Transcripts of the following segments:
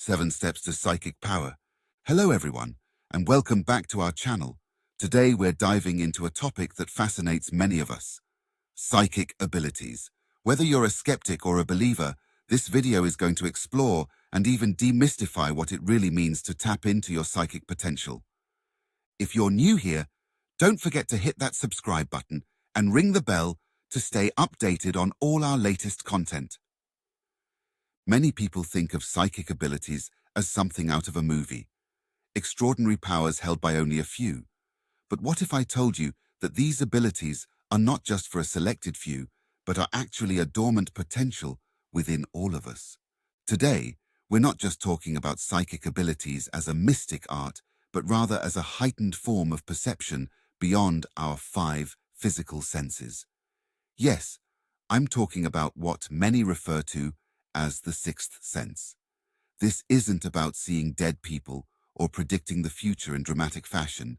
7 Steps to Psychic Power. Hello everyone, and welcome back to our channel. Today we're diving into a topic that fascinates many of us: psychic abilities. Whether you're a skeptic or a believer, this video is going to explore and even demystify what it really means to tap into your psychic potential. If you're new here, don't forget to hit that subscribe button and ring the bell to stay updated on all our latest content. Many people think of psychic abilities as something out of a movie, extraordinary powers held by only a few. But what if I told you that these abilities are not just for a selected few, but are actually a dormant potential within all of us? Today, we're not just talking about psychic abilities as a mystic art, but rather as a heightened form of perception beyond our 5 physical senses. Yes, I'm talking about what many refer to as the sixth sense. This isn't about seeing dead people or predicting the future in dramatic fashion.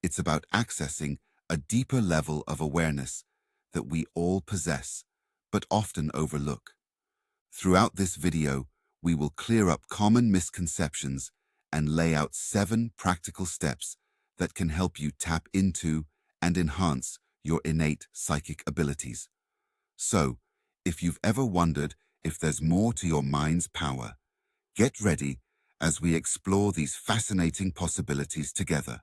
It's about accessing a deeper level of awareness that we all possess, but often overlook. Throughout this video, we will clear up common misconceptions and lay out 7 practical steps that can help you tap into and enhance your innate psychic abilities. So, if you've ever wondered if there's more to your mind's power, get ready as we explore these fascinating possibilities together.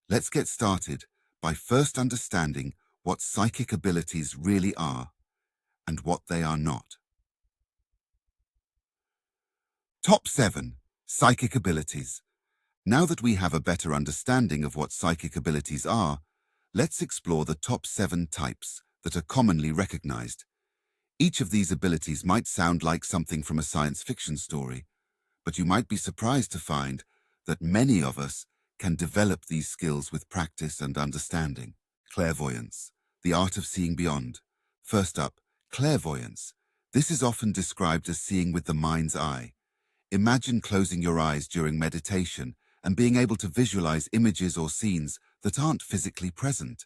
Let's get started by first understanding what psychic abilities really are and what they are not. Top 7 Psychic Abilities. Now that we have a better understanding of what psychic abilities are, let's explore the top 7 types that are commonly recognized. Each of these abilities might sound like something from a science fiction story, but you might be surprised to find that many of us can develop these skills with practice and understanding. Clairvoyance, the art of seeing beyond. First up, clairvoyance. This is often described as seeing with the mind's eye. Imagine closing your eyes during meditation and being able to visualize images or scenes that aren't physically present.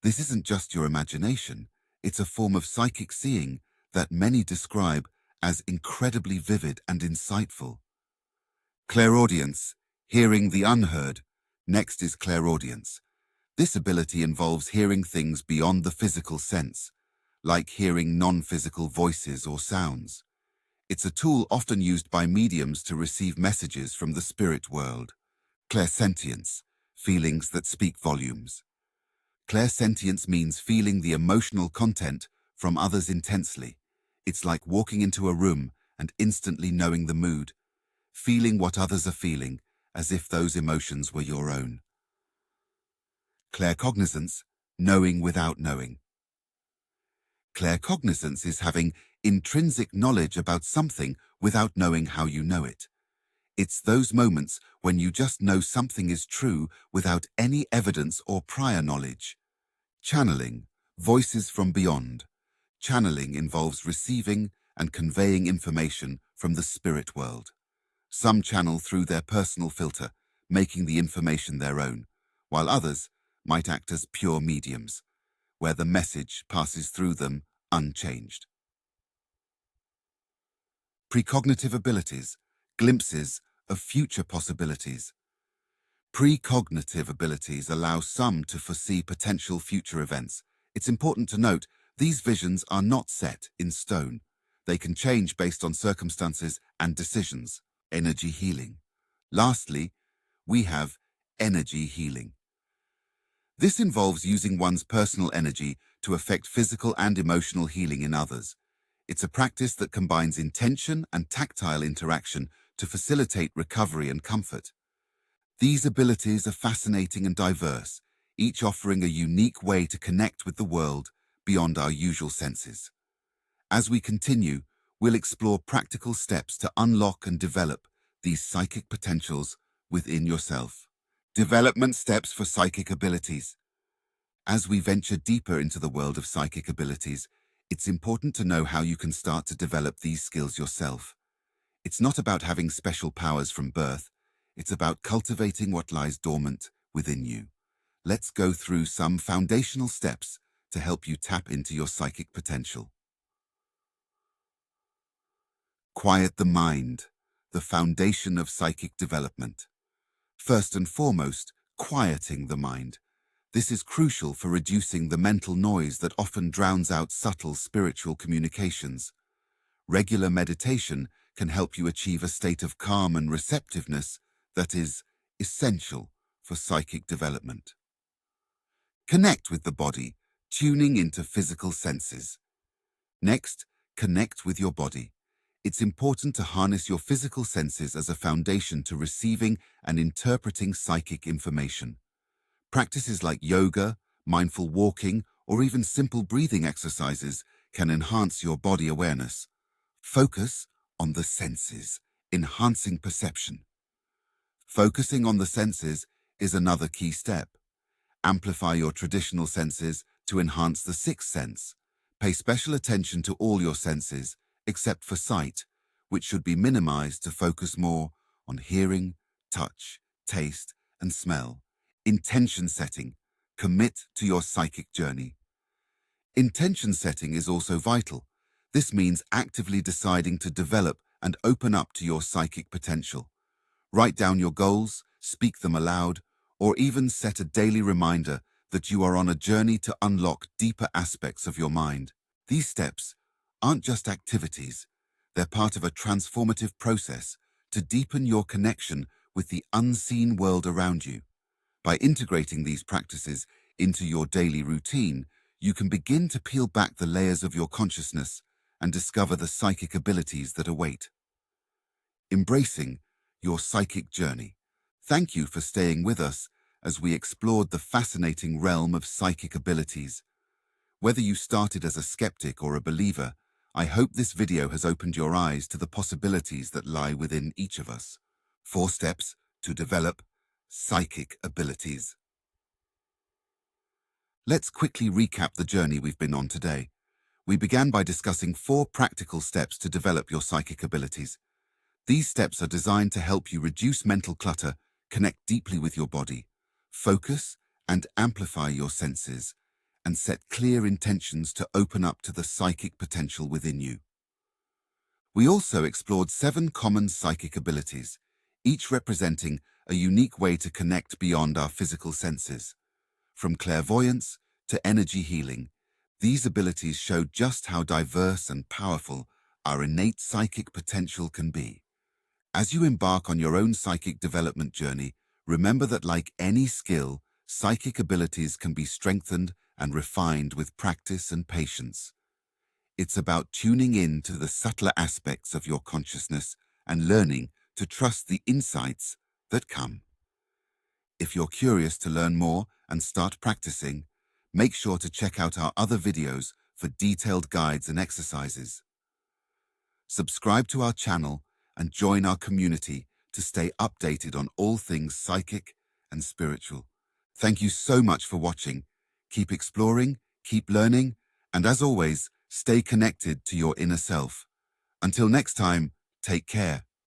This isn't just your imagination. It's a form of psychic seeing that many describe as incredibly vivid and insightful. Clairaudience, hearing the unheard. Next is clairaudience. This ability involves hearing things beyond the physical sense, like hearing non-physical voices or sounds. It's a tool often used by mediums to receive messages from the spirit world. Clairsentience, feelings that speak volumes. Clairsentience means feeling the emotional content from others intensely. It's like walking into a room and instantly knowing the mood, feeling what others are feeling as if those emotions were your own. Claircognizance, knowing without knowing. Claircognizance is having intrinsic knowledge about something without knowing how you know it. It's those moments when you just know something is true without any evidence or prior knowledge. Channeling, voices from beyond. Channeling involves receiving and conveying information from the spirit world. Some channel through their personal filter, making the information their own, while others might act as pure mediums, where the message passes through them unchanged. Precognitive abilities, glimpses of future possibilities. Precognitive abilities allow some to foresee potential future events. It's important to note, these visions are not set in stone. They can change based on circumstances and decisions. Energy healing. Lastly, we have energy healing. This involves using one's personal energy to affect physical and emotional healing in others. It's a practice that combines intention and tactile interaction to facilitate recovery and comfort. These abilities are fascinating and diverse, each offering a unique way to connect with the world beyond our usual senses. As we continue, we'll explore practical steps to unlock and develop these psychic potentials within yourself. Development steps for psychic abilities. As we venture deeper into the world of psychic abilities, it's important to know how you can start to develop these skills yourself. It's not about having special powers from birth. It's about cultivating what lies dormant within you. Let's go through some foundational steps to help you tap into your psychic potential. Quiet the mind, the foundation of psychic development. First and foremost, quieting the mind. This is crucial for reducing the mental noise that often drowns out subtle spiritual communications. Regular meditation can help you achieve a state of calm and receptiveness that is essential for psychic development. Connect with the body, tuning into physical senses. Next, connect with your body. It's important to harness your physical senses as a foundation to receiving and interpreting psychic information. Practices like yoga, mindful walking, or even simple breathing exercises can enhance your body awareness. Focus on the senses, enhancing perception. Focusing on the senses is another key step. Amplify your traditional senses to enhance the sixth sense. Pay special attention to all your senses, except for sight, which should be minimized to focus more on hearing, touch, taste, and smell. Intention setting. Commit to your psychic journey. Intention setting is also vital. This means actively deciding to develop and open up to your psychic potential. Write down your goals, speak them aloud, or even set a daily reminder that you are on a journey to unlock deeper aspects of your mind. These steps aren't just activities, they're part of a transformative process to deepen your connection with the unseen world around you. By integrating these practices into your daily routine, you can begin to peel back the layers of your consciousness and discover the psychic abilities that await. Embracing your psychic journey. Thank you for staying with us as we explored the fascinating realm of psychic abilities. Whether you started as a skeptic or a believer, I hope this video has opened your eyes to the possibilities that lie within each of us. 4 steps to develop psychic abilities. Let's quickly recap the journey we've been on today. We began by discussing 4 practical steps to develop your psychic abilities. These steps are designed to help you reduce mental clutter, connect deeply with your body, focus and amplify your senses, and set clear intentions to open up to the psychic potential within you. We also explored 7 common psychic abilities, each representing a unique way to connect beyond our physical senses. From clairvoyance to energy healing, these abilities show just how diverse and powerful our innate psychic potential can be. As you embark on your own psychic development journey, remember that like any skill, psychic abilities can be strengthened and refined with practice and patience. It's about tuning in to the subtler aspects of your consciousness and learning to trust the insights that come. If you're curious to learn more and start practicing, make sure to check out our other videos for detailed guides and exercises. Subscribe to our channel and join our community to stay updated on all things psychic and spiritual. Thank you so much for watching. Keep exploring, keep learning, and as always, stay connected to your inner self. Until next time, take care.